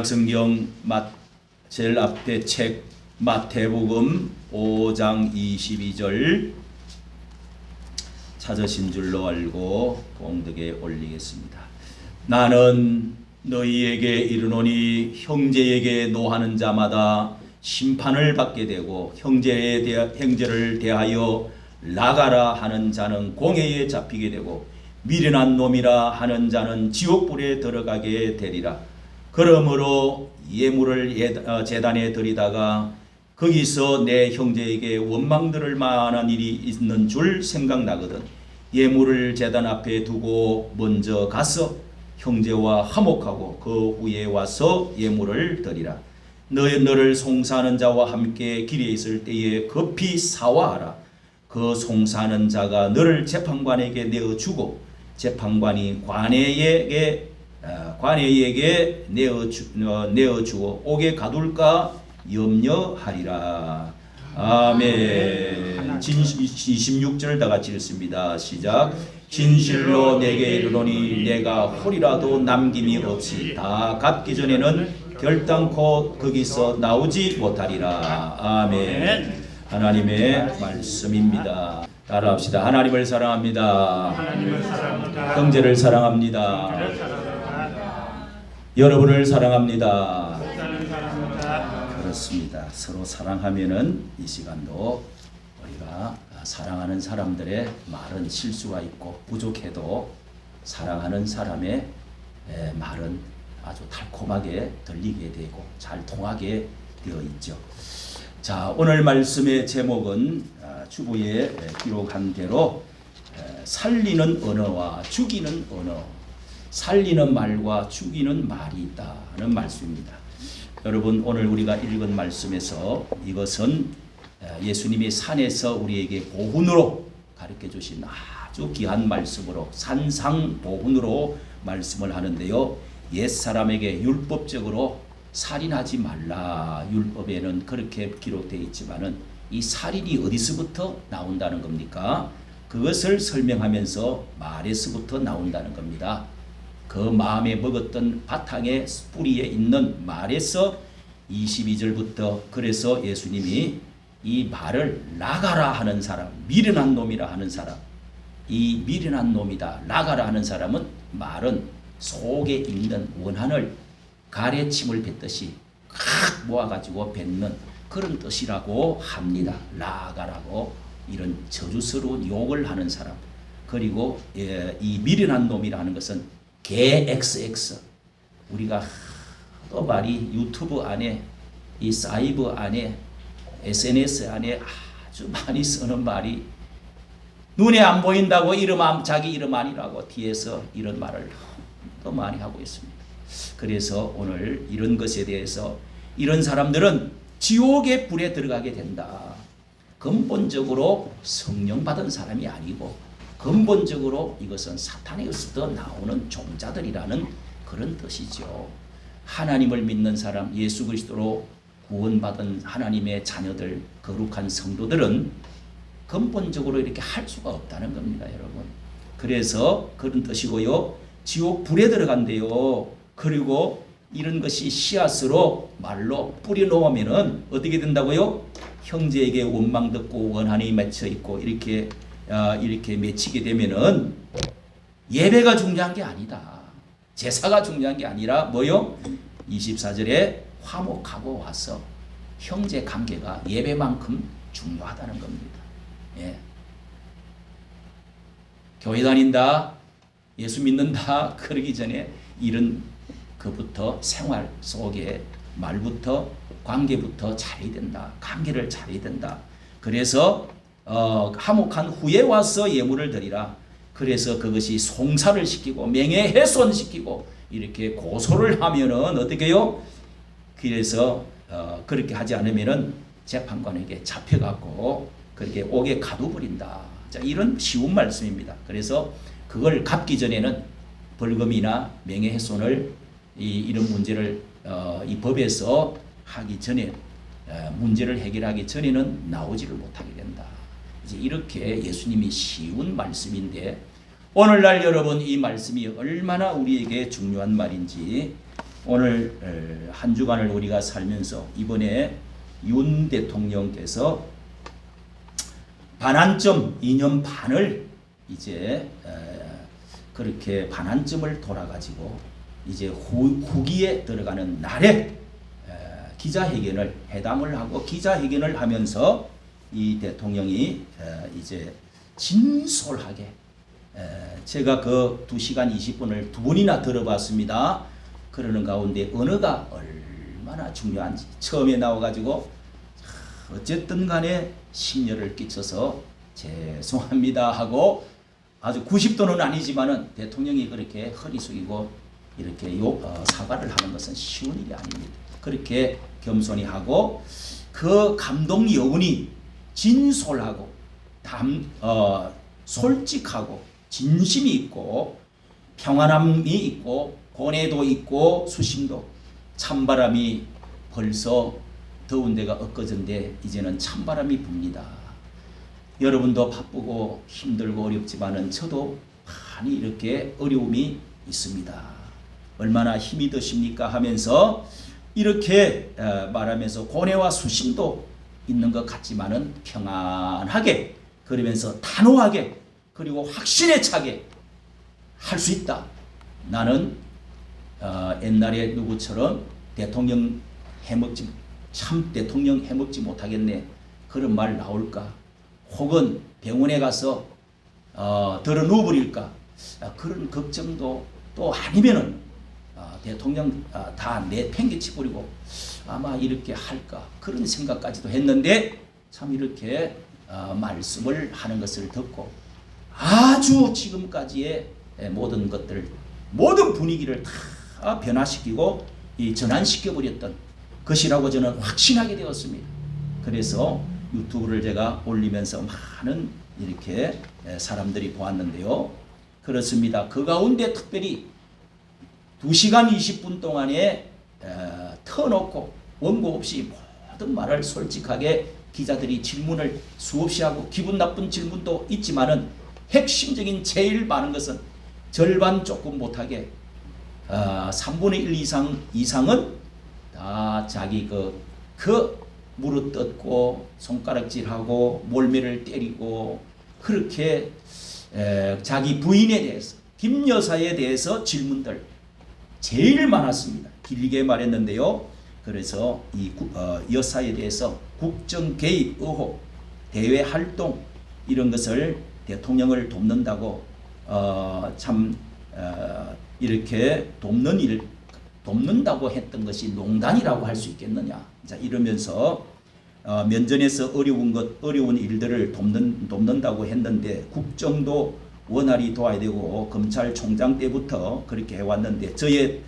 구약성경 제일 앞에 책 마태복음 5장 22절 찾으신 줄로 알고 공덕에 올리겠습니다. 나는 너희에게 이르노니 형제에게 노하는 자마다 심판을 받게 되고 형제를 대하여 나가라 하는 자는 공회에 잡히게 되고 미련한 놈이라 하는 자는 지옥불에 들어가게 되리라. 그러므로 예물을 제단에 드리다가 거기서 내 형제에게 원망 들을 만한 일이 있는 줄 생각나거든 예물을 제단 앞에 두고 먼저 가서 형제와 화목하고 그 후에 와서 예물을 드리라. 너를 송사하는 자와 함께 길에 있을 때에 급히 사화하라. 그 송사하는 자가 너를 재판관에게 내어주고 재판관이 관예에게 내어주어 옥에 가둘까 염려하리라. 아멘. 26절 다 같이 읽습니다. 시작. 진실로 내게 이르노니 내가 홀이라도 남김이 없이 다 갚기 전에는 결단코 거기서 나오지 못하리라. 아멘. 하나님의 말씀입니다. 따라합시다. 하나님을 사랑합니다. 형제를 사랑합니다. 여러분을 사랑합니다. 그렇습니다. 서로 사랑하면은 이 시간도 우리가 사랑하는 사람들의 말은 실수가 있고 부족해도 사랑하는 사람의 말은 아주 달콤하게 들리게 되고 잘 통하게 되어 있죠. 자, 오늘 말씀의 제목은 주보에 기록한 대로 살리는 언어와 죽이는 언어, 살리는 말과 죽이는 말이 있다는 말씀입니다. 여러분, 오늘 우리가 읽은 말씀에서 이것은 예수님이 산에서 우리에게 보훈으로 가르쳐 주신 아주 귀한 말씀으로 산상보훈으로 말씀을 하는데요. 옛사람에게 율법적으로 살인하지 말라. 율법에는 그렇게 기록되어 있지만은 이 살인이 어디서부터 나온다는 겁니까? 그것을 설명하면서 말에서부터 나온다는 겁니다. 그 마음에 먹었던 바탕에 뿌리에 있는 말에서 22절부터 그래서 예수님이 이 말을 나가라 하는 사람, 미련한 놈이라 하는 사람, 이 미련한 놈이다 나가라 하는 사람은 말은 속에 있는 원한을 가래침을 뱉듯이 칵 모아가지고 뱉는 그런 뜻이라고 합니다. 나가라고 이런 저주스러운 욕을 하는 사람. 그리고 이 미련한 놈이라는 것은 개 XX. 우리가 또 말이 유튜브 안에 이 사이버 안에 SNS 안에 아주 많이 쓰는 말이 눈에 안 보인다고 자기 이름 아니라고 뒤에서 이런 말을 또 많이 하고 있습니다. 그래서 오늘 이런 것에 대해서 이런 사람들은 지옥의 불에 들어가게 된다. 근본적으로 성령 받은 사람이 아니고 근본적으로 이것은 사탄에게서 나오는 종자들이라는 그런 뜻이죠. 하나님을 믿는 사람, 예수 그리스도로 구원받은 하나님의 자녀들, 거룩한 성도들은 근본적으로 이렇게 할 수가 없다는 겁니다, 여러분. 그래서 그런 뜻이고요. 지옥 불에 들어간대요. 그리고 이런 것이 씨앗으로 말로 뿌려 놓으면은 어떻게 된다고요? 형제에게 원망 듣고 원한이 맺혀 있고 이렇게 맺히게 되면은 예배가 중요한 게 아니다. 제사가 중요한 게 아니라 뭐요? 24절에 화목하고 와서 형제 관계가 예배만큼 중요하다는 겁니다. 예. 교회 다닌다, 예수 믿는다 그러기 전에 이런 그부터 생활 속에 말부터 관계부터 잘해야 된다. 관계를 잘해야 된다. 그래서 화목한 후에 와서 예물을 드리라. 그래서 그것이 송사를 시키고 명예훼손시키고 이렇게 고소를 하면은 어떻게 해요? 그래서 그렇게 하지 않으면은 재판관에게 잡혀갖고 그렇게 옥에 가둬버린다. 자, 이런 쉬운 말씀입니다. 그래서 그걸 갚기 전에는 벌금이나 명예훼손을 이런 문제를 이 법에서 하기 전에 문제를 해결하기 전에는 나오지를 못하게 된다. 이제 이렇게 예수님이 쉬운 말씀인데 오늘날 여러분 이 말씀이 얼마나 우리에게 중요한 말인지 오늘 한 주간을 우리가 살면서 이번에 윤 대통령께서 반환점 2년 반을 이제 그렇게 반환점을 돌아가지고 이제 후기에 들어가는 날에 기자회견을 회담을 하고 기자회견을 하면서 이 대통령이 이제 진솔하게 제가 그 2시간 20분을 두 번이나 들어봤습니다. 그러는 가운데 언어가 얼마나 중요한지 처음에 나와가지고 어쨌든 간에 심려를 끼쳐서 죄송합니다 하고 아주 90도는 아니지만은 대통령이 그렇게 허리 숙이고 이렇게 사과를 하는 것은 쉬운 일이 아닙니다. 그렇게 겸손히 하고 그 감동 여운이 진솔하고 솔직하고 진심이 있고 평안함이 있고 고뇌도 있고 수심도 찬바람이 벌써 더운 데가 엊그제인데 이제는 찬바람이 붑니다. 여러분도 바쁘고 힘들고 어렵지만은 저도 많이 이렇게 어려움이 있습니다. 얼마나 힘이 드십니까 하면서 이렇게 말하면서 고뇌와 수심도 있는 것 같지만은 평안하게 그러면서 단호하게 그리고 확신에 차게 할 수 있다. 나는 옛날에 누구처럼 대통령 해먹지 못하겠네 그런 말 나올까? 혹은 병원에 가서 들어 누워버릴까? 그런 걱정도 또 아니면은 대통령 다 내팽개치 버리고 아마 이렇게 할까? 그런 생각까지도 했는데 참 이렇게 말씀을 하는 것을 듣고 아주 지금까지의 모든 것들을 모든 분위기를 다 변화시키고 전환시켜 버렸던 것이라고 저는 확신하게 되었습니다. 그래서 유튜브를 제가 올리면서 많은 이렇게 사람들이 보았는데요. 그렇습니다. 그 가운데 특별히 2시간 20분 동안에 터놓고 원고 없이 모든 말을 솔직하게 기자들이 질문을 수없이 하고 기분 나쁜 질문도 있지만은 핵심적인 제일 많은 것은 절반 조금 못하게 3분의 1 이상은 다 자기 그 무릎 뜯고 손가락질하고 몰매를 때리고 그렇게 자기 부인에 대해서 김 여사에 대해서 질문들 제일 많았습니다. 길게 말했는데요. 그래서 이 여사에 대해서 국정 개입 의혹, 대외 활동 이런 것을 대통령을 돕는다고 이렇게 돕는다고 했던 것이 농단이라고 할 수 있겠느냐. 자, 이러면서 면전에서 어려운 일들을 돕는다고 했는데 국정도 원활히 도와야 되고 검찰총장 때부터 그렇게 해왔는데 저에게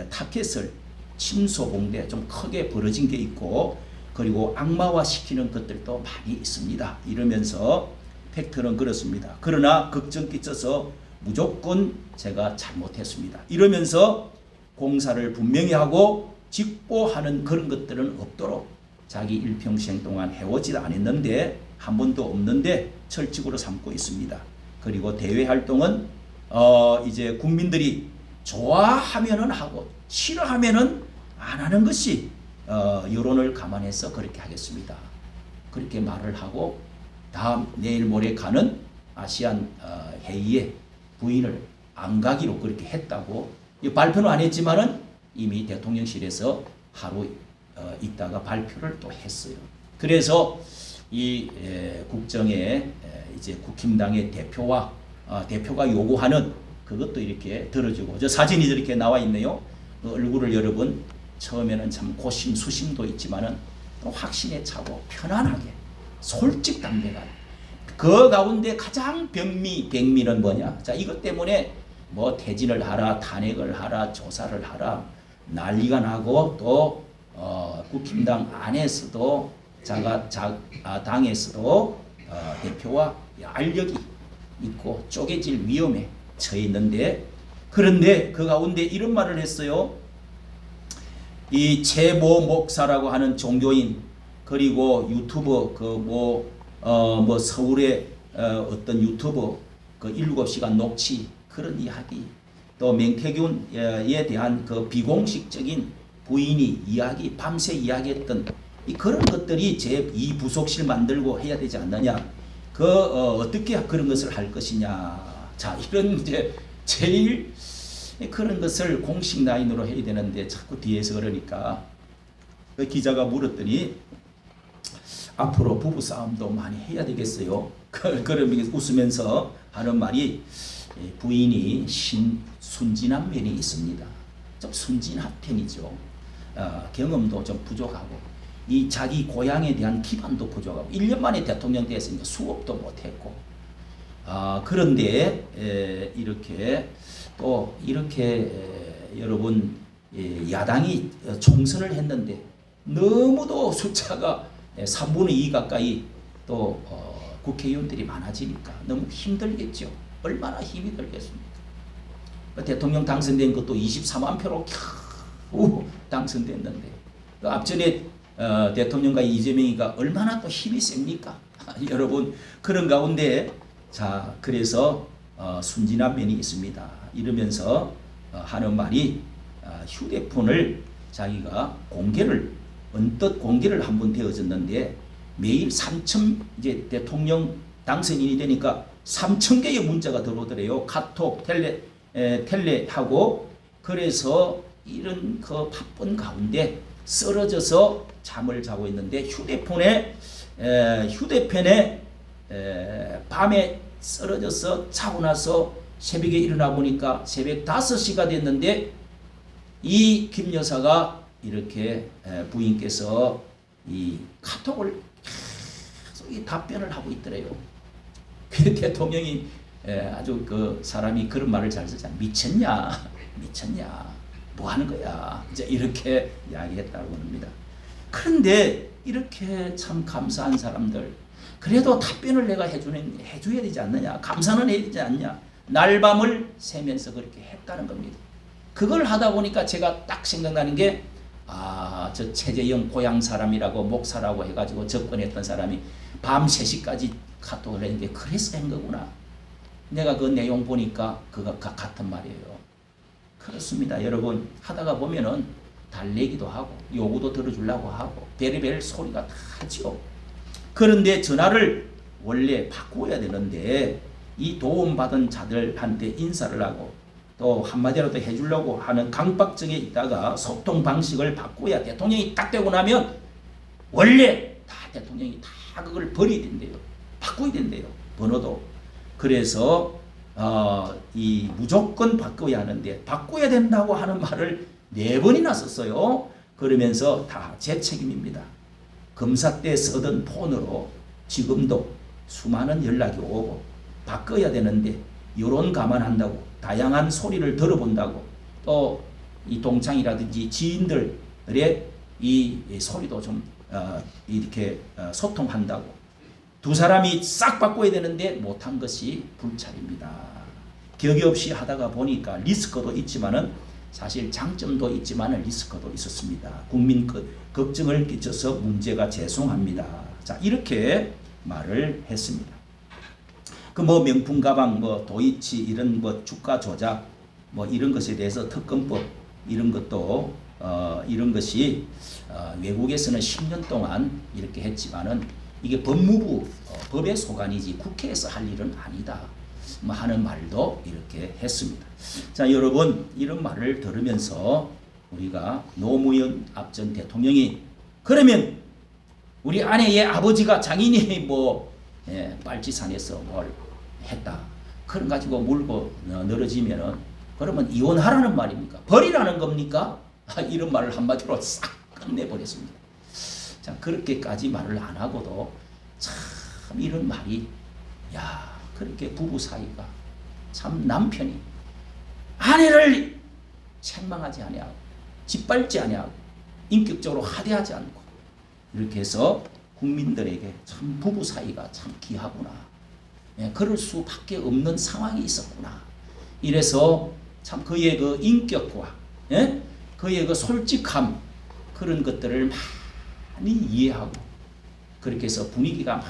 타켓을 침소봉대 좀 크게 벌어진 게 있고 그리고 악마화시키는 것들도 많이 있습니다. 이러면서 팩트는 그렇습니다. 그러나 걱정 끼쳐서 무조건 제가 잘못했습니다. 이러면서 공사를 분명히 하고 직보하는 그런 것들은 없도록 자기 일평생 동안 해오지 않았는데 한 번도 없는데 철칙으로 삼고 있습니다. 그리고 대외 활동은 이제 국민들이 좋아하면은 하고 싫어하면은 안 하는 것이 여론을 감안해서 그렇게 하겠습니다. 그렇게 말을 하고 내일 모레 가는 아시안 회의에 부인을 안 가기로 그렇게 했다고 발표는 안 했지만은 이미 대통령실에서 하루 있다가 발표를 또 했어요. 그래서 이 국정에 이제 국힘당의 대표가 요구하는 그것도 이렇게 들어주고 저 사진이 이렇게 나와 있네요. 그 얼굴을 여러분 처음에는 참 고심 수심도 있지만은 또 확신에 차고 편안하게 솔직담대가 그 가운데 가장 백미는 뭐냐? 자, 이것 때문에 뭐 퇴진을 하라, 탄핵을 하라, 조사를 하라 난리가 나고 또 국힘당 안에서도 당에서도 대표와 알력이 있고 쪼개질 위험에 처해 있는데 그런데 그 가운데 이런 말을 했어요. 이 최모 목사라고 하는 종교인 그리고 유튜버 서울의 어떤 유튜버 그 7시간 녹취 그런 이야기 또 맹태균에 대한 그 비공식적인 부인이 밤새 이야기했던 그런 것들이 제2부속실 만들고 해야 되지 않느냐. 어떻게 그런 것을 할 것이냐. 자, 이런 이제 제일 그런 것을 공식 라인으로 해야 되는데 자꾸 뒤에서 그러니까 그 기자가 물었더니 앞으로 부부싸움도 많이 해야 되겠어요. 그러면서 웃으면서 하는 말이 부인이 순진한 면이 있습니다. 좀 순진한 편이죠. 경험도 좀 부족하고 자기 고향에 대한 기반도 부족하고 1년 만에 대통령 됐으니까 수업도 못했고 그런데 이렇게 또 이렇게 여러분 야당이 총선을 했는데 너무도 숫자가 3분의 2 가까이 또 국회의원들이 많아지니까 너무 힘들겠죠. 얼마나 힘이 들겠습니까? 대통령 당선된 것도 24만 표로 겨우 당선됐는데 앞전에 대통령과 이재명이가 얼마나 또 힘이 셉니까? 여러분 그런 가운데 자 그래서 순진한 면이 있습니다. 이러면서 하는 말이 휴대폰을 자기가 언뜻 공개를 한번 되어졌는데 매일 3천 이제 대통령 당선인이 되니까 3천 개의 문자가 들어오더래요. 카톡, 텔레하고 그래서 이런 그 바쁜 가운데 쓰러져서 잠을 자고 있는데 휴대폰에 밤에 쓰러져서 자고 나서 새벽에 일어나 보니까 새벽 5시가 됐는데 이 김 여사가 이렇게 부인께서 이 카톡을 계속 이 답변을 하고 있더래요. 그 대통령이 아주 그 사람이 그런 말을 잘 쓰잖아. 미쳤냐? 뭐 하는 거야? 이제 이렇게 이야기했다고 합니다. 그런데 이렇게 참 감사한 사람들 그래도 답변을 내가 해줘야 되지 않느냐? 감사는 해야 되지 않냐? 날밤을 새면서 그렇게 했다는 겁니다. 그걸 하다 보니까 제가 딱 생각나는 게 저 최재형 고향 사람이라고 목사라고 해가지고 접근했던 사람이 밤 3시까지 카톡을 했는데 그래서 한 거구나. 내가 그 내용 보니까 그거 같은 말이에요. 그렇습니다. 여러분 하다가 보면은 달래기도 하고 요구도 들어주려고 하고 베리벨 소리가 다 하죠. 그런데 전화를 원래 바꾸어야 되는데 이 도움받은 자들한테 인사를 하고 또 한마디라도 해주려고 하는 강박증에 있다가 소통 방식을 바꾸어야 대통령이 딱 되고 나면 원래 다 대통령이 다 그걸 버려야 된대요. 바꿔야 된대요. 번호도. 그래서 이 무조건 바꿔야 하는데 바꿔야 된다고 하는 말을 4번이나 썼어요. 그러면서 다 제 책임입니다. 검사 때 쓰던 폰으로 지금도 수많은 연락이 오고 바꿔야 되는데 여론 감안한다고 다양한 소리를 들어본다고 또 이 동창이라든지 지인들의 이 소리도 좀 이렇게 소통한다고 두 사람이 싹 바꿔야 되는데 못한 것이 불찰입니다. 격이 없이 하다가 보니까 리스크도 있지만은 사실 장점도 있지만은 리스크도 있었습니다. 국민 걱정을 끼쳐서 문제가 죄송합니다. 자 이렇게 말을 했습니다. 그 뭐 명품 가방, 뭐 도이치 이런 뭐 주가 조작 뭐 이런 것에 대해서 특검법 이런 것도 이런 것이 외국에서는 10년 동안 이렇게 했지만은 이게 법무부 법의 소관이지 국회에서 할 일은 아니다. 뭐 하는 말도 이렇게 했습니다. 자 여러분 이런 말을 들으면서 우리가 노무현 앞전 대통령이 그러면 우리 아내의 아버지가 장인이 뭐 빨치산에서 뭘 했다. 그런 가지고 물고 늘어지면은 그러면 이혼하라는 말입니까? 버리라는 겁니까? 이런 말을 한마디로 싹 끝내버렸습니다. 자 그렇게까지 말을 안 하고도 참 이런 말이 그렇게 부부 사이가 참 남편이 아내를 책망하지 아니하고 짓밟지 아니하고 인격적으로 하대하지 않고 이렇게 해서 국민들에게 참 부부 사이가 참 귀하구나. 그럴 수밖에 없는 상황이 있었구나. 이래서 참 그의 그 인격과 그의 그 솔직함 그런 것들을 많이 이해하고 그렇게 해서 분위기가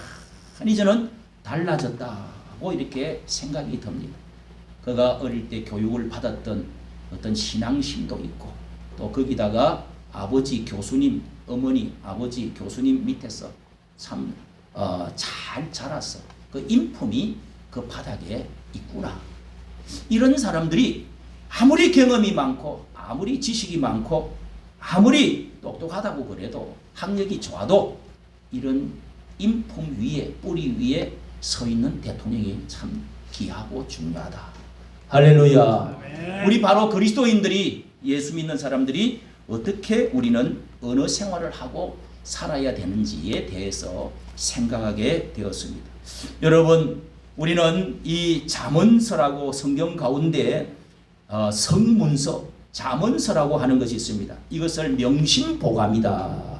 많이 저는 달라졌다고 이렇게 생각이 듭니다. 그가 어릴 때 교육을 받았던 어떤 신앙심도 있고 또 거기다가 아버지 교수님, 어머니, 아버지 교수님 밑에서 참 잘 자랐어. 그 인품이 그 바닥에 있구나. 이런 사람들이 아무리 경험이 많고 아무리 지식이 많고 아무리 똑똑하다고 그래도 학력이 좋아도 이런 인품 위에 뿌리 위에 서 있는 대통령이 참 귀하고 중요하다. 할렐루야. 우리 바로 그리스도인들이 예수 믿는 사람들이 어떻게 우리는 어느 생활을 하고 살아야 되는지에 대해서 생각하게 되었습니다. 여러분, 우리는 이 잠언서라고 성경 가운데 성문서, 잠언서라고 하는 것이 있습니다. 이것을 명심보감이다.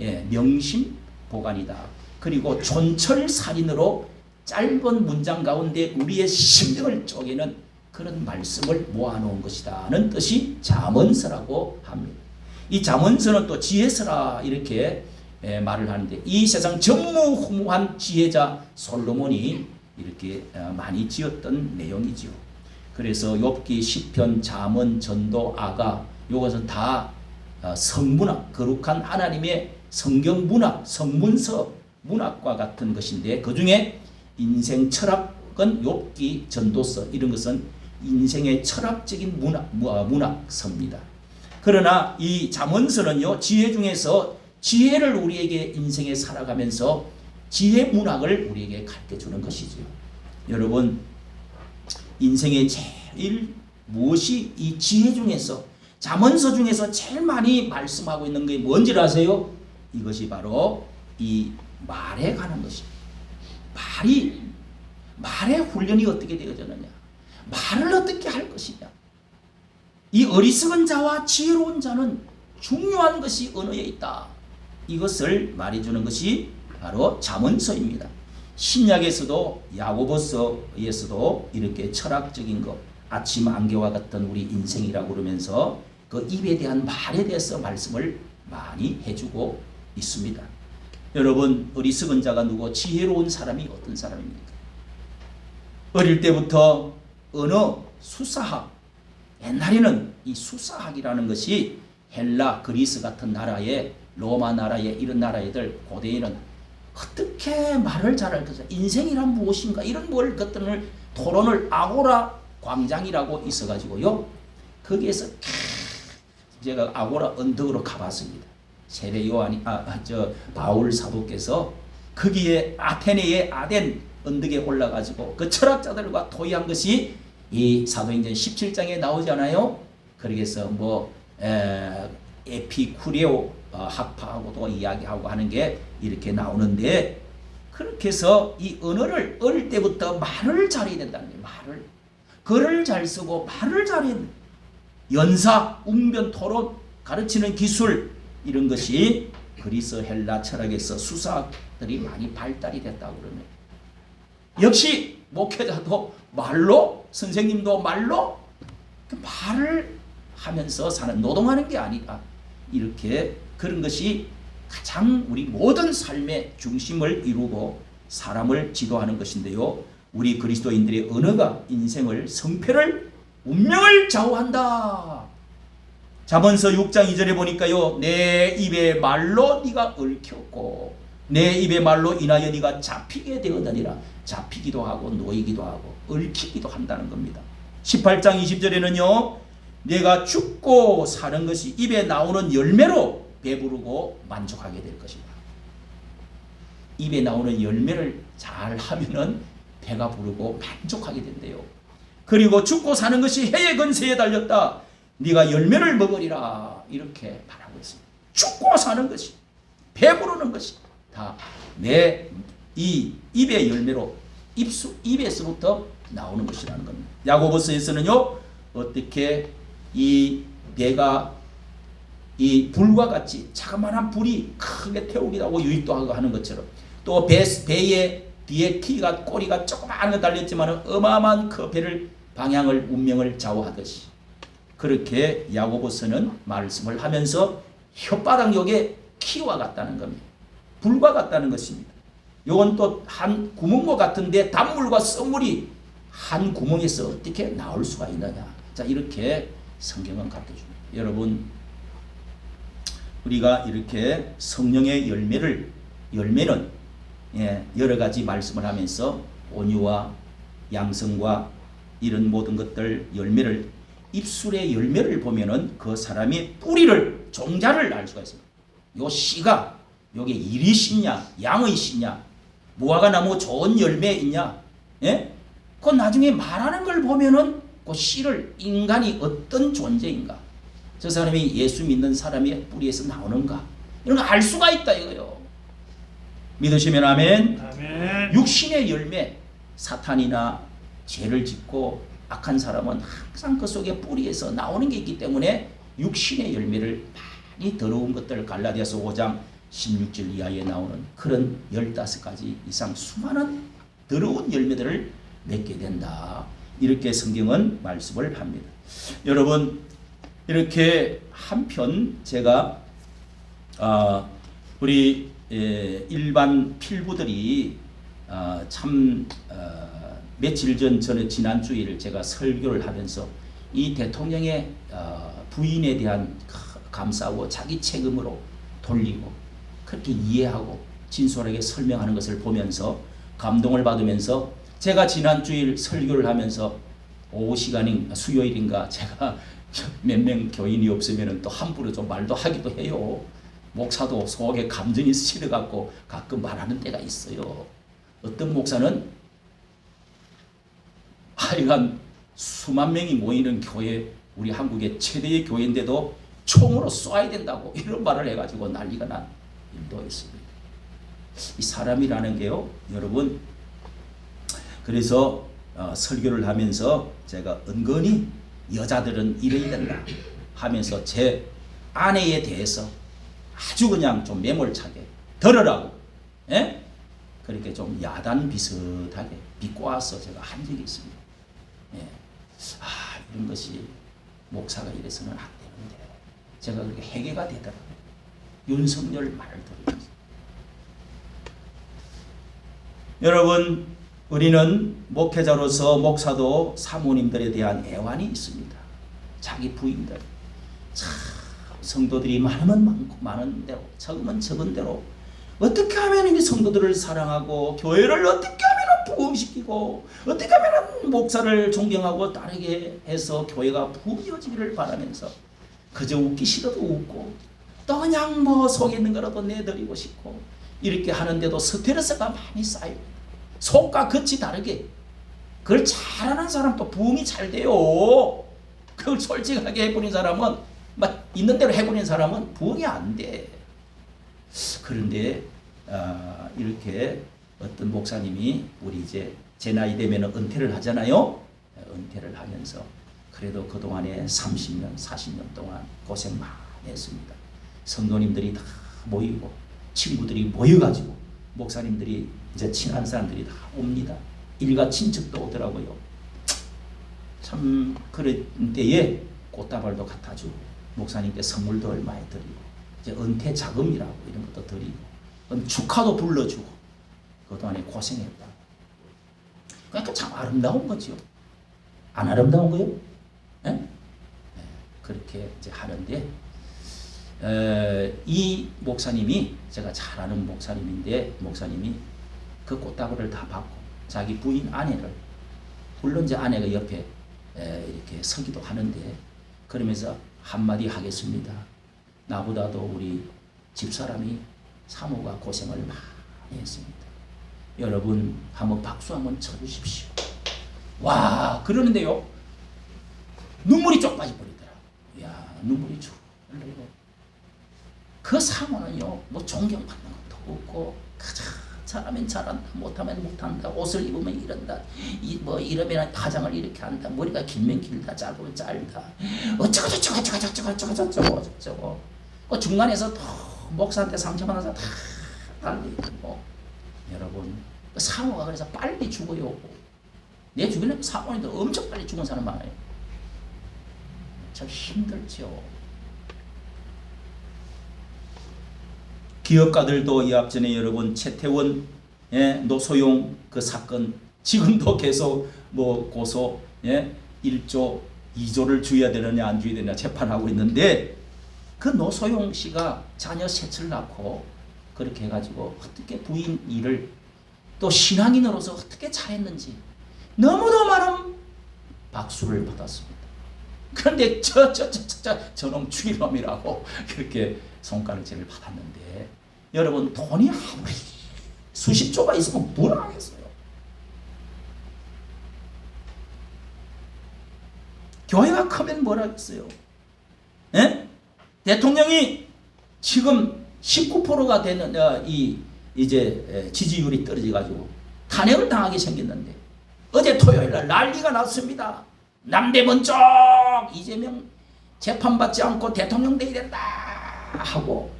예, 명심보감이다. 그리고 촌철살인으로 짧은 문장 가운데 우리의 심령을 쪼개는 그런 말씀을 모아놓은 것이다는 뜻이 잠언서라고 합니다. 이 잠언서는 또 지혜서라 이렇게 말을 하는데 이 세상 전무후무한 지혜자 솔로몬이 이렇게 많이 지었던 내용이지요. 그래서 욥기, 시편, 잠언, 전도, 아가 이것은 다 성문학, 거룩한 하나님의 성경 문학, 성문서 문학과 같은 것인데 그 중에 인생 철학은 욥기, 전도서 이런 것은 인생의 철학적인 문학서입니다. 그러나 이 잠언서는요 지혜 중에서 지혜를 우리에게 인생에 살아가면서 지혜 문학을 우리에게 가르쳐주는 것이죠. 여러분 인생의 제일 무엇이 이 지혜 중에서 잠언서 중에서 제일 많이 말씀하고 있는 게 뭔지 아세요? 이것이 바로 이 말에 관한 것입니다. 말의 훈련이 어떻게 되어졌느냐, 말을 어떻게 할 것이냐. 이 어리석은 자와 지혜로운 자는 중요한 것이 언어에 있다. 이것을 말해주는 것이 바로 잠언서입니다. 신약에서도 야고보서에서도 이렇게 철학적인 것, 아침 안개와 같은 우리 인생이라고 그러면서 그 입에 대한 말에 대해서 말씀을 많이 해주고 있습니다. 여러분 어리석은 자가 누구, 지혜로운 사람이 어떤 사람입니까? 어릴 때부터 언어, 수사학, 옛날에는 이 수사학이라는 것이 헬라, 그리스 같은 나라에, 로마 나라에 이런 나라애들 고대에는 어떻게 말을 잘할 것이냐, 인생이란 무엇인가 이런 것들을 토론을 아고라 광장이라고 있어가지고요. 거기에서 제가 아고라 언덕으로 가봤습니다. 세례 요한이 바울 사도께서 거기에 아테네의 아덴 언덕에 올라가지고 그 철학자들과 토의한 것이 이 사도행전 17장에 나오잖아요. 그래서 에피쿠레오 학파하고도 이야기하고 하는 게 이렇게 나오는데, 그렇게 해서 이 언어를 어릴 때부터 말을 잘해야 된다는 거예요. 글을 잘 쓰고 말을 잘해야 된다. 연사, 웅변, 토론, 가르치는 기술 이런 것이 그리스 헬라 철학에서 수사들이 많이 발달이 됐다고 그러네요. 역시 목회자도 말로, 선생님도 말로 말을 하면서 사는, 노동하는 게 아니다. 이렇게 그런 것이 가장 우리 모든 삶의 중심을 이루고 사람을 지도하는 것인데요. 우리 그리스도인들의 언어가 인생을, 성패를, 운명을 좌우한다. 잠언서 6장 2절에 보니까요. 내 입의 말로 네가 얽혔고 내 입의 말로 인하여 네가 잡히게 되었느니라. 잡히기도 하고 놓이기도 하고 얽히기도 한다는 겁니다. 18장 20절에는요. 내가 죽고 사는 것이 입에 나오는 열매로 배부르고 만족하게 될 것이다. 입에 나오는 열매를 잘 하면은 배가 부르고 만족하게 된대요. 그리고 죽고 사는 것이 해의 근세에 달렸다. 네가 열매를 먹으리라. 이렇게 말하고 있습니다. 죽고 사는 것이, 배부르는 것이 다 내 이 입의 열매로 입에서부터 나오는 것이라는 겁니다. 야고보서에서는요. 어떻게 이 배가 이 불과 같이 자그마한 불이 크게 태우기도 하고 유익도 하고 하는 것처럼, 또 배의 뒤에 키가, 꼬리가 조그마한 거 달렸지만 어마어마한 그 배를 방향을, 운명을 좌우하듯이 그렇게 야고보서는 말씀을 하면서 혓바닥 키와 같다는 겁니다. 불과 같다는 것입니다. 요건 또 한 구멍과 같은데 단물과 썩물이 한 구멍에서 어떻게 나올 수가 있느냐. 자, 이렇게 성경은 가르쳐줍니다. 여러분, 우리가 이렇게 성령의 열매는 여러 가지 말씀을 하면서 온유와 양성과 이런 모든 것들 열매를, 입술의 열매를 보면은 그 사람의 뿌리를, 종자를 알 수가 있습니다. 요 씨가 요게 이리 씨냐 양의 씨냐, 무화과 나무 좋은 열매 있냐, 그 나중에 말하는 걸 보면은 그 씨를, 인간이 어떤 존재인가, 저 사람이 예수 믿는 사람의 뿌리에서 나오는가, 이런 거 알 수가 있다 이거요. 믿으시면 아멘. 아멘. 육신의 열매, 사탄이나 죄를 짓고 악한 사람은 항상 그 속에 뿌리에서 나오는 게 있기 때문에 육신의 열매를, 많이 더러운 것들, 갈라디아서 5장 16절 이하에 나오는 그런 15가지 이상 수많은 더러운 열매들을 맺게 된다. 이렇게 성경은 말씀을 합니다. 여러분, 이렇게 한편 제가 우리 일반 필부들이 참 며칠 전에 지난주일 제가 설교를 하면서 이 대통령의 부인에 대한 감사하고 자기 책임으로 돌리고 그렇게 이해하고 진솔하게 설명하는 것을 보면서 감동을 받으면서, 제가 지난주일 설교를 하면서 오후 시간인 수요일인가 제가 몇 명 교인이 없으면 또 함부로 좀 말도 하기도 해요. 목사도 속에 감정이 실어갖고 가끔 말하는 때가 있어요. 어떤 목사는 하여간 수만 명이 모이는 교회, 우리 한국의 최대의 교회인데도 총으로 쏴야 된다고 이런 말을 해가지고 난리가 난 일도 있습니다. 이 사람이라는 게요, 여러분, 그래서 설교를 하면서 제가 은근히 여자들은 이래야 된다 하면서 제 아내에 대해서 아주 그냥 좀 매몰차게 들으라고, 그렇게 좀 야단 비슷하게 비꼬아서 제가 한 적이 있습니다. 이런 것이 목사가 이래서는 안 되는데 제가 그렇게 해결가 되더라고요. 윤석열 말을 들으면서. 여러분, 우리는 목회자로서 목사도 사모님들에 대한 애환이 있습니다. 자기 부인들, 참 성도들이 많으면 많고 많은 대로, 적으면 적은 대로 어떻게 하면 이 성도들을 사랑하고 교회를 어떻게 하면 부흥시키고 어떻게 하면 목사를 존경하고 따르게 해서 교회가 부흥해지기를 바라면서 그저 웃기 싫어도 웃고 또 그냥 뭐 속에 있는 거라도 내드리고 싶고 이렇게 하는데도 스트레스가 많이 쌓입니다. 속과 겉이 다르게. 그걸 잘하는 사람도 부흥이 잘 돼요. 그걸 솔직하게 해버린 사람은, 막 있는 대로 해버린 사람은 부흥이 안 돼. 그런데 이렇게 어떤 목사님이, 우리 이제 제 나이 되면 은퇴를 하잖아요. 은퇴를 하면서 그래도 그동안에 30년 40년 동안 고생 많이 했습니다. 성도님들이 다 모이고 친구들이 모여가지고 목사님들이 이제 친한 사람들이 다 옵니다. 일가 친척도 오더라고요. 참 그럴 때에 꽃다발도 갖다 주고 목사님께 선물도 얼마에 드리고 이제 은퇴 자금이라고 이런 것도 드리고 축하도 불러주고 그동안에 고생했다. 그러니까 참 아름다운 거죠. 안 아름다운 거요? 그렇게 이제 하는데 이 목사님이, 제가 잘 아는 목사님인데, 목사님이 그 꽃다발을 다 받고 자기 부인 아내를, 물론 제 아내가 옆에 이렇게 서기도 하는데, 그러면서 한마디 하겠습니다. 나보다도 우리 집사람이 사모가 고생을 많이 했습니다. 여러분 한번 박수 한번 쳐주십시오. 와, 그러는데요, 눈물이 쪽 빠져버리더라고요. 야, 눈물이 쭉 흘리고. 그 사모는요, 뭐 존경받는 것도 없고, 그저 잘하면 잘한다, 못하면 못한다, 옷을 입으면 이런다, 뭐 이러면 화장을 이렇게 한다, 머리가 길면 길다, 짧으면 짧다, 어쩌고 그 중간에서 또 목사한테 상처받아서 다 달리고. 여러분, 그 사모가 그래서 빨리 죽어요. 내 주변에 사모님들 엄청 빨리 죽은 사람 많아요. 참 힘들죠. 기업가들도 이 앞전에 여러분 최태원 노소용 그 사건 지금도 계속 뭐 고소 1조 2조를 줘야 되느냐 안 줘야 되느냐 재판하고 있는데 그 노소용 씨가 자녀 셋을 낳고 그렇게 해가지고 어떻게 부인 일을 또 신앙인으로서 어떻게 잘했는지 너무도 많은 박수를 받았습니다. 그런데 저놈 죽이놈이라고 그렇게 손가락질을 받았는데 여러분 돈이 아무리 수십조가 있으면 뭘 하겠어요. 교회가 크면 뭘 하겠어요. 예? 대통령이 지금 19%가 되는 이제 지지율이 떨어져가지고 탄핵을 당하게 생겼는데 어제 토요일날 난리가 났습니다. 남대문 쪽 이재명 재판받지 않고 대통령 되야 된다 하고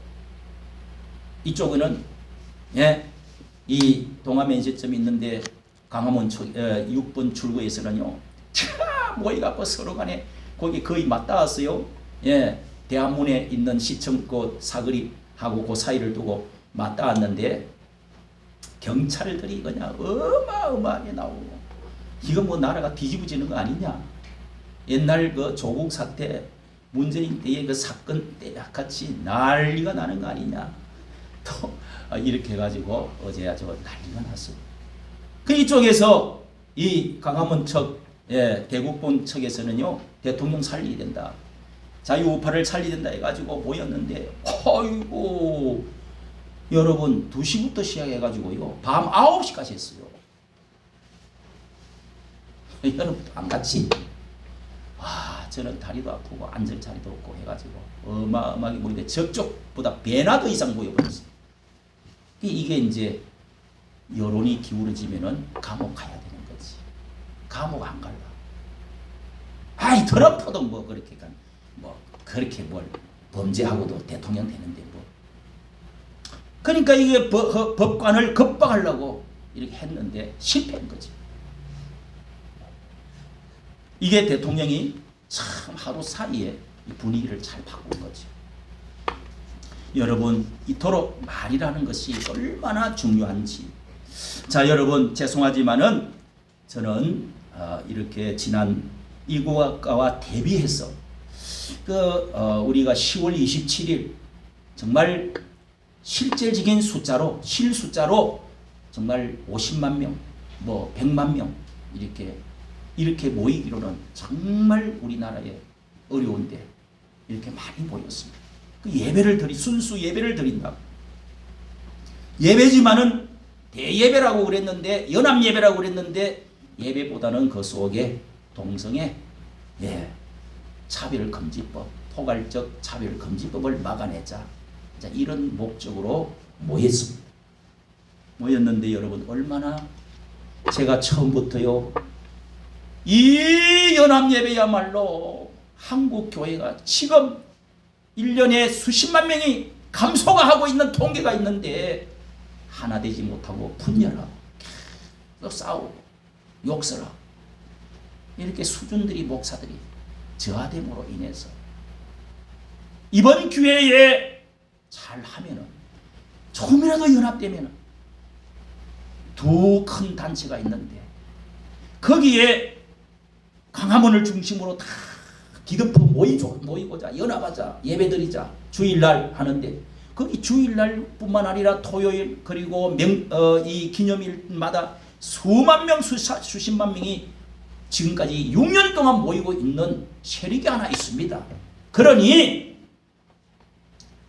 이쪽에는 이 동아면세점이 있는데 강화문 6번 출구에서는요 모여갖고 서로 간에 거기 거의 맞닿았어요. 대한문에 있는 시청 그 사거리하고 그 사이를 두고 맞닿았는데 경찰들이 그냥 어마어마하게 나오고 이거 뭐 나라가 뒤집어지는 거 아니냐. 옛날 그 조국 사태 문재인 때의 그 사건 때와 같이 난리가 나는 거 아니냐. 또 이렇게 해가지고 어제 아주 난리가 났어요. 그 이쪽에서 이 강화문 측 대국본 측에서는요 대통령 살려야 된다. 자유우파를 살려야 된다 해가지고 모였는데 아이고 여러분 2시부터 시작해가지고요 밤 9시까지 했어요. 여러분 안 같이 저는 다리도 아프고 앉을 자리도 없고 해가지고 어마어마하게 모이는데 저쪽보다 배나 더 이상 모여버렸어요. 이게 이제 여론이 기울어지면은 감옥 가야 되는 거지. 감옥 안 갈라. 아이 트럼프도 뭐 그렇게 그렇게 뭘 범죄하고도 대통령 되는데 뭐. 그러니까 이게 법관을 급박하려고 이렇게 했는데 실패한 거지. 이게 대통령이 참 하루 사이에 이 분위기를 잘 바꾼 거죠. 여러분 이토록 말이라는 것이 얼마나 중요한지. 자 여러분 죄송하지만은 저는 이렇게 지난 이국화와 대비해서 우리가 10월 27일 정말 실질적인 숫자로 실숫자로 정말 50만 명, 뭐 100만 명 이렇게 모이기로는 정말 우리나라에 어려운데 이렇게 많이 모였습니다. 그 예배를 순수 예배를 드린다. 예배지만은 대예배라고 그랬는데 연합 예배라고 그랬는데 예배보다는 그 속에 동성애 차별금지법, 포괄적 차별금지법을 막아내자. 자, 이런 목적으로 모였습니다. 모였는데 여러분 얼마나 제가 처음부터요 이 연합예배야말로 한국교회가 지금 1년에 수십만 명이 감소가 하고 있는 통계가 있는데 하나 되지 못하고 분열하고 또 싸우고 욕설하고 이렇게 수준들이 목사들이 저하됨으로 인해서 이번 기회에 잘하면은 조금이라도 연합되면은 두 큰 단체가 있는데 거기에 강화문을 중심으로 다 기득품 모이고자 연합하자 예배드리자 주일날 하는데 거기 주일날뿐만 아니라 토요일 그리고 이 기념일마다 수만 명 수십만 명이 지금까지 6년 동안 모이고 있는 세력이 하나 있습니다. 그러니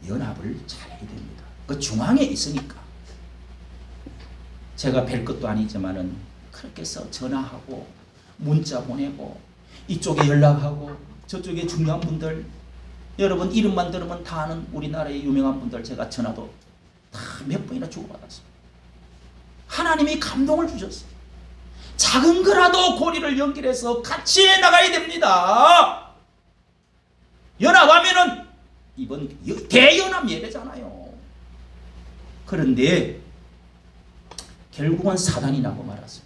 연합을 잘해야 됩니다. 그 중앙에 있으니까 제가 뵐 것도 아니지만은 그렇게 해서 전화하고 문자 보내고 이쪽에 연락하고 저쪽에 중요한 분들 여러분 이름만 들으면 다 아는 우리나라의 유명한 분들 제가 전화도 다 몇 번이나 주고받았어요. 하나님이 감동을 주셨어요. 작은 거라도 고리를 연결해서 같이 나가야 됩니다. 연합하면은 이번 대연합 예배잖아요. 그런데 결국은 사단이 나고 말았어요.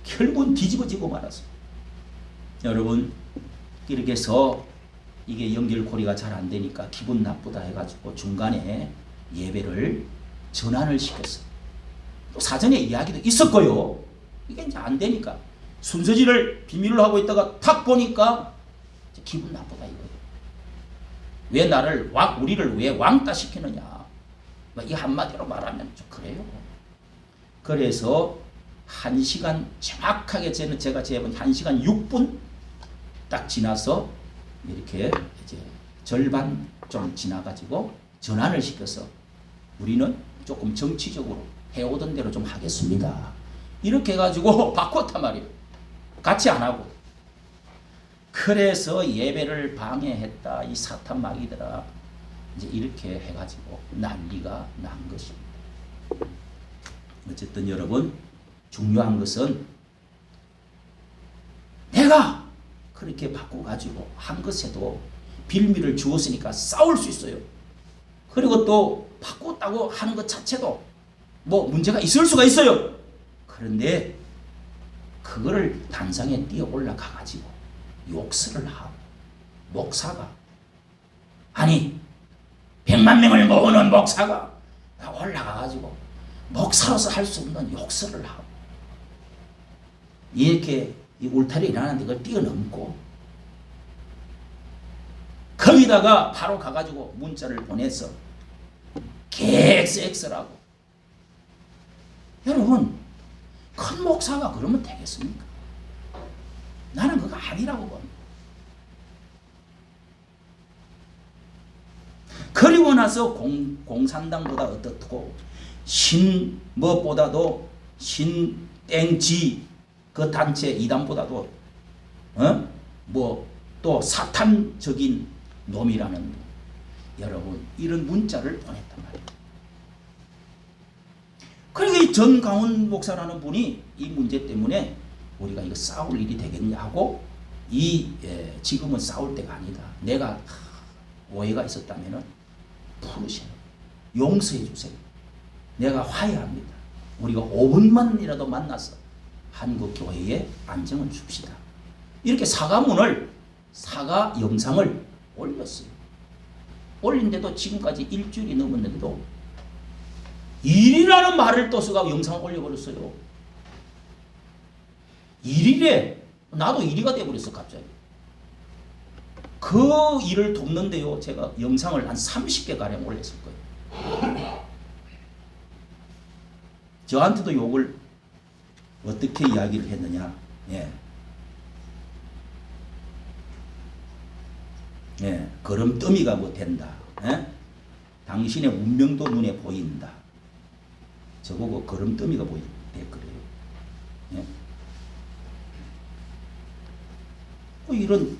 결국은 뒤집어지고 말았어요. 여러분 이렇게 해서 이게 연결고리가 잘 안 되니까 기분 나쁘다 해가지고 중간에 예배를 전환을 시켰어요. 또 사전에 이야기도 있었고요. 이게 이제 안 되니까 순서지를 비밀로 하고 있다가 탁 보니까 기분 나쁘다 이거예요. 왜 나를 우리를 왜 왕따 시키느냐. 이 한마디로 말하면 좀 그래요. 그래서 1시간 정확하게 제가 재본 1시간 6분 딱 지나서 이렇게 이제 절반 좀 지나가지고 전환을 시켜서 우리는 조금 정치적으로 해오던 대로 좀 하겠습니다. 이렇게 해가지고 바꿨단 말이에요. 같이 안 하고. 그래서 예배를 방해했다. 이 사탄 마귀들아. 이제 이렇게 해가지고 난리가 난 것입니다. 어쨌든 여러분, 중요한 것은 내가 그렇게 바꿔가지고 한 것에도 빌미를 주었으니까 싸울 수 있어요. 그리고 또 바꿨다고 하는 것 자체도 뭐 문제가 있을 수가 있어요. 그런데 그거를 단상에 뛰어 올라가가지고 욕설을 하고 목사가 아니 100만 명을 모으는 목사가 올라가가지고 목사로서 할 수 없는 욕설을 하고 이렇게 이 울타리 일어나는데 그걸 뛰어넘고 거기다가 바로 가가지고 문자를 보내서 객스엑스라고. 여러분, 큰 목사가 그러면 되겠습니까? 나는 그거 아니라고 봅니다. 그리고 나서 공산당보다 어떻고 무엇보다도 땡지 그 단체 이단보다도 뭐 또 사탄적인 놈이라는 여러분 이런 문자를 보냈단 말이에요. 그러니까 이 전강훈 목사라는 분이 이 문제 때문에 우리가 이거 싸울 일이 되겠냐 하고 지금은 싸울 때가 아니다. 내가 오해가 있었다면은 부르세요. 용서해 주세요. 내가 화해합니다. 우리가 5분만이라도 만나서 한국 교회에 안정을 줍시다. 이렇게 사과 영상을 올렸어요. 올린데도 지금까지 일주일이 넘었는데도 일이라는 말을 또 써가 영상을 올려버렸어요. 일이래. 나도 일이가 돼버렸어 갑자기. 그 일을 돕는데요. 제가 영상을 한 30개 가량 올렸을 거예요. 저한테도 욕을 어떻게 이야기를 했느냐. 걸음더미가 뭐 된다. 당신의 운명도 눈에 보인다. 저보고 걸음더미가 보인다. 그래요.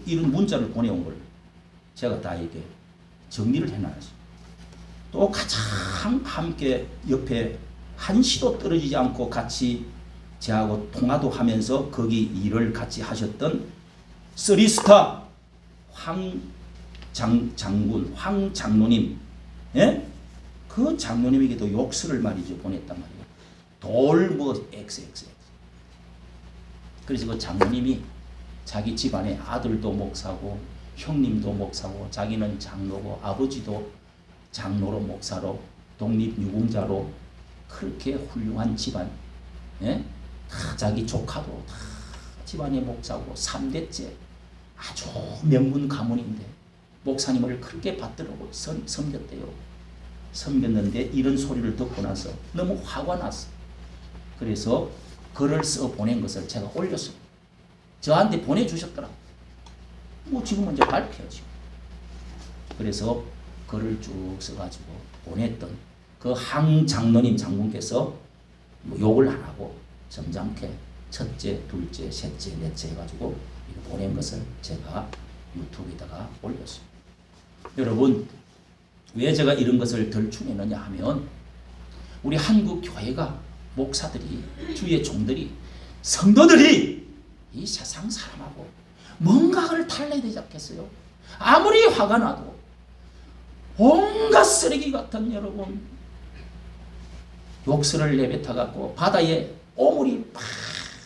이런 문자를 보내온 걸 제가 다 이렇게 정리를 해놨어요. 또 가장 함께 옆에 한시도 떨어지지 않고 같이 저하고 통화도 하면서 거기 일을 같이 하셨던 쓰리스타 황 장로님, 그 장로님에게도 욕설을 말이죠 보냈단 말이에요. 돌뭐 XX. 그래서 그 장로님이 자기 집안에 아들도 목사고 형님도 목사고 자기는 장로고 아버지도 장로로 목사로 독립유공자로 그렇게 훌륭한 집안, 다 자기 조카도 다 집안의 목사고 3대째 아주 명문 가문인데 목사님을 그렇게 받들고 섬겼대요. 섬겼는데 이런 소리를 듣고 나서 너무 화가 났어. 그래서 글을 써 보낸 것을 제가 올렸어요. 저한테 보내주셨더라. 뭐 지금은 이제 발표하죠. 그래서 글을 쭉 써가지고 보냈던 그 장로님 장군께서 뭐 욕을 안 하고 점잖게 첫째, 둘째, 셋째, 넷째 해가지고 이렇게 보낸 것을 제가 유튜브에다가 올렸어요. 여러분, 왜 제가 이런 것을 덜충했느냐 하면 우리 한국 교회가 목사들이 주의 종들이 성도들이 이 세상 사람하고 뭔가를 달래야 되지 않겠어요? 아무리 화가 나도 온갖 쓰레기 같은 여러분 욕설을 내뱉어갖고 바다에 오물이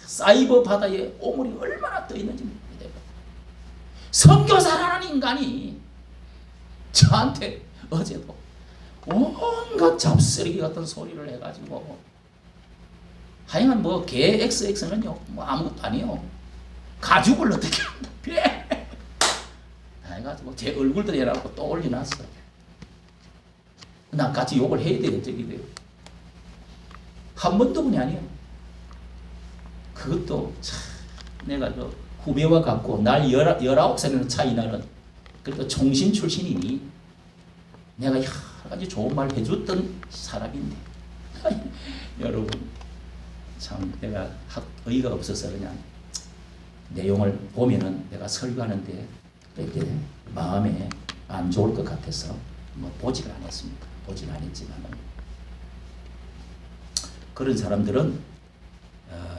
사이버 바다에 오물이 얼마나 떠있는지 모릅니다. 선교사라는 인간이 저한테 어제도 온갖 잡쓰레기 같은 소리를 해가지고 하여간 뭐 개 XX는요 뭐 아무것도 아니에요. 가죽을 어떻게 한다 배 해가지고 제 얼굴도 해라고 또 올려놨어. 난 같이 욕을 해야 돼요. 저기 돼요. 한 번도 그냥 아니에요. 그것도 참 내가 그 후배와 같고 날 19살이나 차이 나는 그래도 총신 출신이니 내가 여러 가지 좋은 말 해줬던 사람인데 여러분 참 내가 의의가 없어서 그냥 내용을 보면은 내가 설교하는데 이렇게 마음에 안 좋을 것 같아서 뭐 보지를 않았습니다. 보지는 않았지만은 그런 사람들은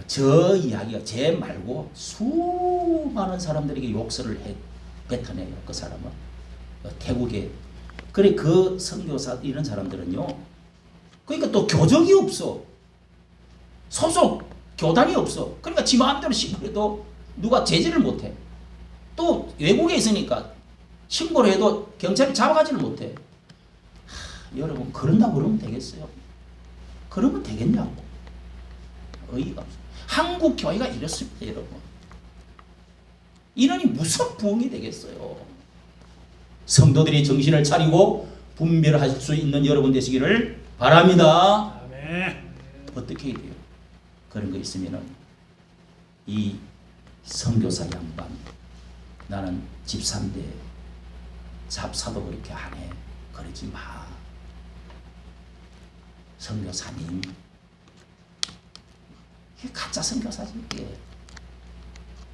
저 이야기가 제 말고 수많은 사람들에게 욕설을 뱉어내요. 그 사람은 태국에 그래 그 선교사 이런 사람들은요. 그러니까 또 교적이 없어. 소속 교단이 없어. 그러니까 지 마음대로 신고해도 누가 제지를 못해. 또 외국에 있으니까 신고를 해도 경찰이 잡아가지를 못해. 여러분 그런다고 그러면 되겠어요? 그러면 되겠냐고. 의의가 없어. 한국 교회가 이렇습니다, 여러분. 이러니 무슨 부흥이 되겠어요? 성도들이 정신을 차리고 분별할 수 있는 여러분 되시기를 바랍니다. 아멘. 어떻게 해야 돼요? 그런 거 있으면은 이 선교사 양반 나는 집사인데 잡사도 그렇게 안 해. 그러지 마. 선교사님. 이게 가짜 선교사지. 이게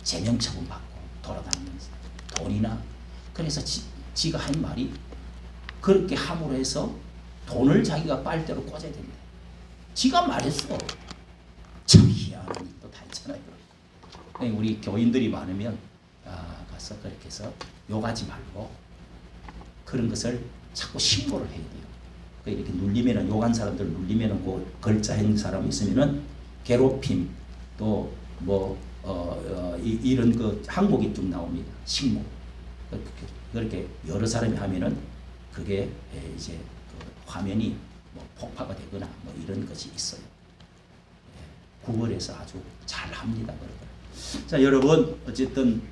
제명처분 받고 돌아다니면서 돈이나 그래서 지가 한 말이 그렇게 함으로 해서 돈을 자기가 빨대로 꽂아야 된다. 지가 말했어. 참 희한한 일도 다 있잖아요. 우리 교인들이 많으면 가서 그렇게 해서 욕하지 말고 그런 것을 자꾸 신고를 해야 돼요. 이렇게 눌리면은 욕한 사람들 눌리면은 그 글자한 사람이 있으면은 괴롭힘 또 뭐 이런 그 항목이 좀 나옵니다. 신고 그렇게 여러 사람이 하면은 그게 이제 그 화면이 뭐 폭파가 되거나 뭐 이런 것이 있어요. 구글에서 아주 잘 합니다. 자 여러분 어쨌든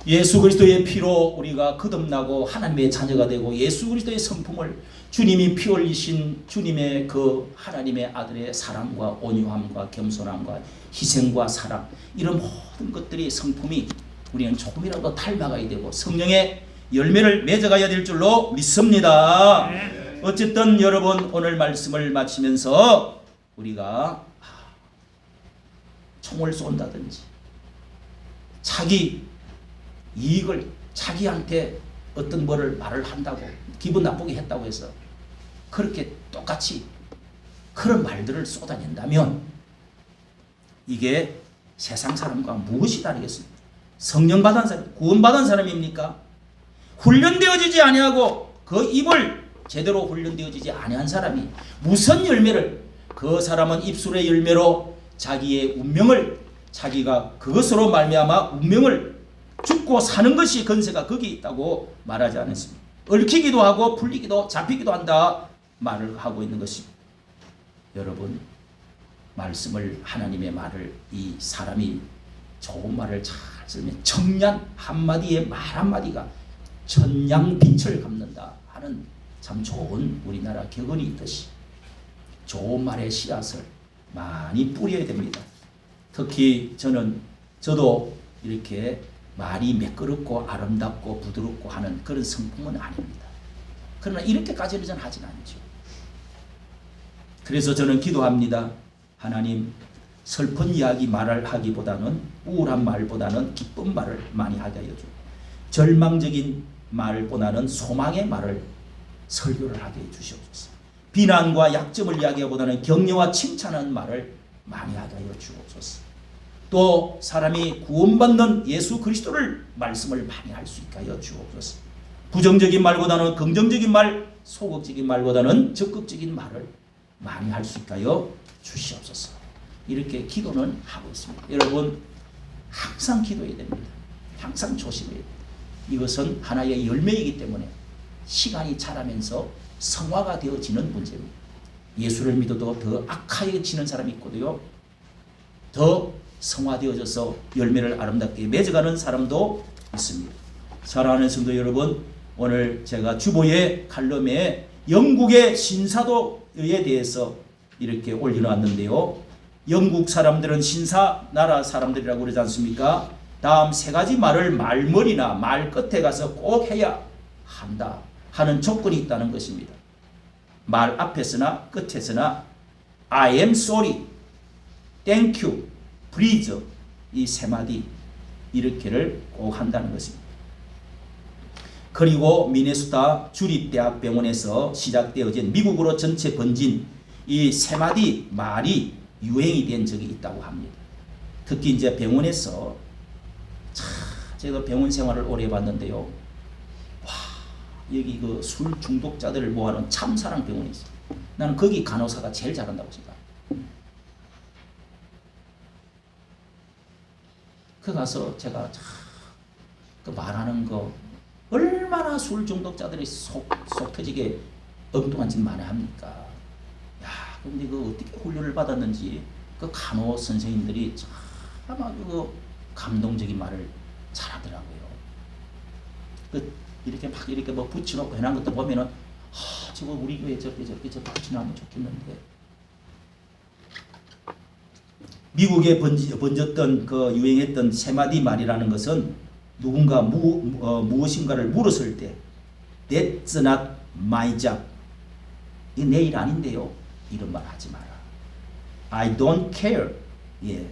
예수 그리스도의 피로 우리가 거듭나고 하나님의 자녀가 되고 예수 그리스도의 성품을 주님이 피 흘리신 주님의 그 하나님의 아들의 사랑과 온유함과 겸손함과 희생과 사랑 이런 모든 것들이 성품이 우리는 조금이라도 닮아가야 되고 성령의 열매를 맺어가야 될 줄로 믿습니다. 어쨌든 여러분 오늘 말씀을 마치면서 우리가 총을 쏜다든지 자기 이익을 자기한테 어떤 뭐를 말을 한다고 기분 나쁘게 했다고 해서 그렇게 똑같이 그런 말들을 쏟아낸다면 이게 세상 사람과 무엇이 다르겠습니까? 성령 받은 사람, 구원 받은 사람입니까? 훈련되어지지 아니하고 그 입을 제대로 훈련되어지지 아니한 사람이 무슨 열매를 그 사람은 입술의 열매로 자기의 운명을 자기가 그것으로 말미암아 운명을 죽고 사는 것이 건세가 거기 있다고 말하지 않았습니다. 얽히기도 하고 풀리기도 잡히기도 한다 말을 하고 있는 것입니다. 여러분 말씀을 하나님의 말을 이 사람이 좋은 말을 잘 쓰면 청량 한마디의 말 한마디가 천냥빛을 갚는다 하는 참 좋은 우리나라 격언이 있듯이 좋은 말의 씨앗을 많이 뿌려야 됩니다. 특히 저도 이렇게 말이 매끄럽고 아름답고 부드럽고 하는 그런 성품은 아닙니다. 그러나 이렇게까지는 저는 하진 않죠. 그래서 저는 기도합니다. 하나님 슬픈 이야기 말을 하기보다는 우울한 말보다는 기쁜 말을 많이 하게 하여 주고 절망적인 말보다는 소망의 말을 설교를 하게 해 주시옵소서. 비난과 약점을 이야기하기보다는 격려와 칭찬하는 말을 많이 하게 하여 주옵소서. 또 사람이 구원받는 예수 그리스도를 말씀을 많이 할 수 있게 하여 주옵소서. 부정적인 말보다는 긍정적인 말, 소극적인 말보다는 적극적인 말을 많이 할 수 있게 하여 주시옵소서. 이렇게 기도는 하고 있습니다. 여러분 항상 기도해야 됩니다. 항상 조심해야 됩니다. 이것은 하나의 열매이기 때문에 시간이 자라면서 성화가 되어지는 문제입니다. 예수를 믿어도 더 악하여지는 사람이 있거든요. 더 성화되어져서 열매를 아름답게 맺어가는 사람도 있습니다. 사랑하는 성도 여러분, 오늘 제가 주보의 칼럼에 영국의 신사도에 대해서 이렇게 올려놨는데요. 영국 사람들은 신사 나라 사람들이라고 그러지 않습니까? 다음 세 가지 말을 말머리나 말 끝에 가서 꼭 해야 한다 하는 조건이 있다는 것입니다. 말 앞에서나 끝에서나 I am sorry, thank you, please 이 세 마디 이렇게를 꼭 한다는 것입니다. 그리고 미네소타 주립대학병원에서 시작되어진 미국으로 전체 번진 이 세 마디 말이 유행이 된 적이 있다고 합니다. 특히 이제 병원에서 제가 병원 생활을 오래 해봤는데요. 와, 여기 그 술 중독자들을 모아놓은 참사랑 병원이 있어요. 나는 거기 간호사가 제일 잘한다고 생각합니다. 그 가서 제가 그 말하는 거 얼마나 술 중독자들이 속 터지게 엉뚱한 짓 많이 합니까? 야, 근데 그 어떻게 훈련을 받았는지 그 간호 선생님들이 참 아주 그 감동적인 말을 잘하더라고요. 그 이렇게 막 이렇게 뭐 붙여놓고 해놓은 것도 보면은 저거 우리 교회 저렇게 붙여놓으면 좋겠는데. 미국에 번졌던 그 유행했던 세 마디 말이라는 것은 누군가 무엇인가를 물었을 때 That's not my job. 이게 내 일 아닌데요. 이런 말 하지 마라. I don't care. 예,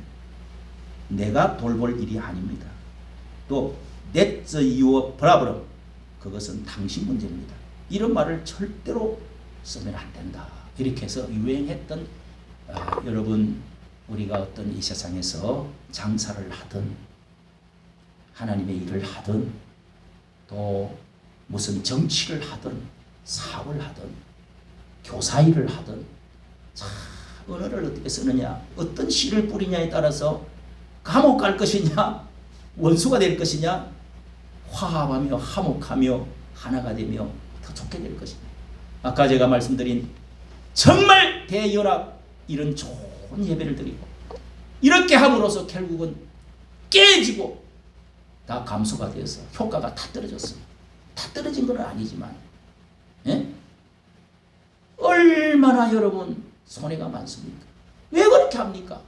내가 돌볼 일이 아닙니다. 또 That's your problem. 그것은 당신 문제입니다. 이런 말을 절대로 쓰면 안 된다. 이렇게 해서 유행했던 여러분 우리가 어떤 이 세상에서 장사를 하든 하나님의 일을 하든 또 무슨 정치를 하든 사업을 하든 교사 일을 하든 언어를 어떻게 쓰느냐, 어떤 씨를 뿌리냐에 따라서 감옥 갈 것이냐, 원수가 될 것이냐, 화합하며 화목하며 하나가 되며 더 좋게 될 것이냐. 아까 제가 말씀드린 정말 대연합 이런 좋은 예배를 드리고 이렇게 함으로써 결국은 깨지고 다 감소가 되어서 효과가 다 떨어졌습니다. 다 떨어진 건 아니지만 얼마나 여러분 손해가 많습니까? 왜 그렇게 합니까?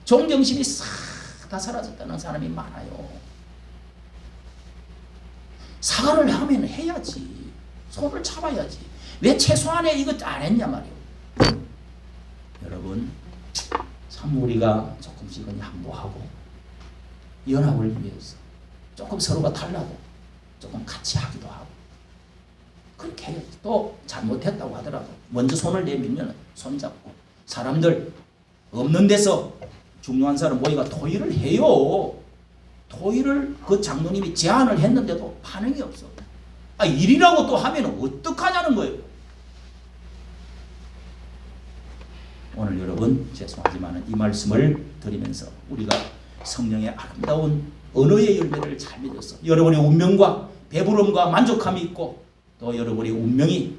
존경심이 싹 다 사라졌다는 사람이 많아요. 사과를 하면 해야지. 손을 잡아야지. 왜 최소한의 이것 안 했냐 말이에요. 여러분 참 우리가 조금씩은 양보하고 연합을 위해서 조금 서로가 달라도 조금 같이 하기도 하고 그렇게 해야지. 또 잘못했다고 하더라도 먼저 손을 내밀면 손잡고 사람들 없는 데서 중요한 사람 모이가 토의를 해요. 토의를 그 장로님이 제안을 했는데도 반응이 없어. 일이라고 또 하면 어떡하냐는 거예요. 오늘 여러분 죄송하지만 이 말씀을 드리면서 우리가 성령의 아름다운 언어의 열매를 잘 맺어서 여러분의 운명과 배부름과 만족함이 있고 또 여러분의 운명이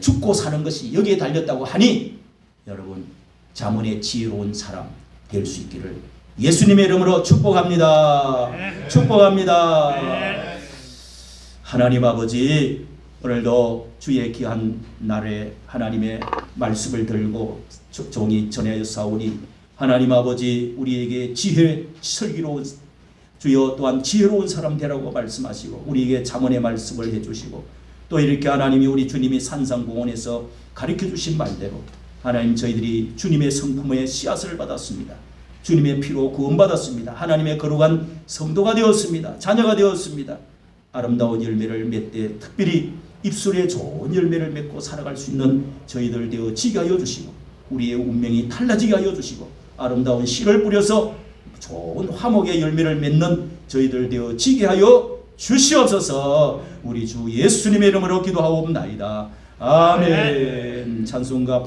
죽고 사는 것이 여기에 달렸다고 하니 여러분 잠언의 지혜로운 사람 될 수 있기를 예수님의 이름으로 축복합니다. 축복합니다. 하나님 아버지 오늘도 주의 귀한 날에 하나님의 말씀을 들고 종이 전하였사오니 하나님 아버지 우리에게 슬기로운 주여 또한 지혜로운 사람 되라고 말씀하시고 우리에게 잠언의 말씀을 해주시고 또 이렇게 하나님이 우리 주님이 산상공원에서 가르쳐 주신 말대로 하나님 저희들이 주님의 성품의 씨앗을 받았습니다. 주님의 피로 구원받았습니다. 하나님의 거룩한 성도가 되었습니다. 자녀가 되었습니다. 아름다운 열매를 맺되 특별히 입술에 좋은 열매를 맺고 살아갈 수 있는 저희들 되어지게 하여 주시고 우리의 운명이 달라지게 하여 주시고 아름다운 씨를 뿌려서 좋은 화목의 열매를 맺는 저희들 되어지게 하여 주시옵소서. 우리 주 예수님의 이름으로 기도하옵나이다. 아멘. 찬송가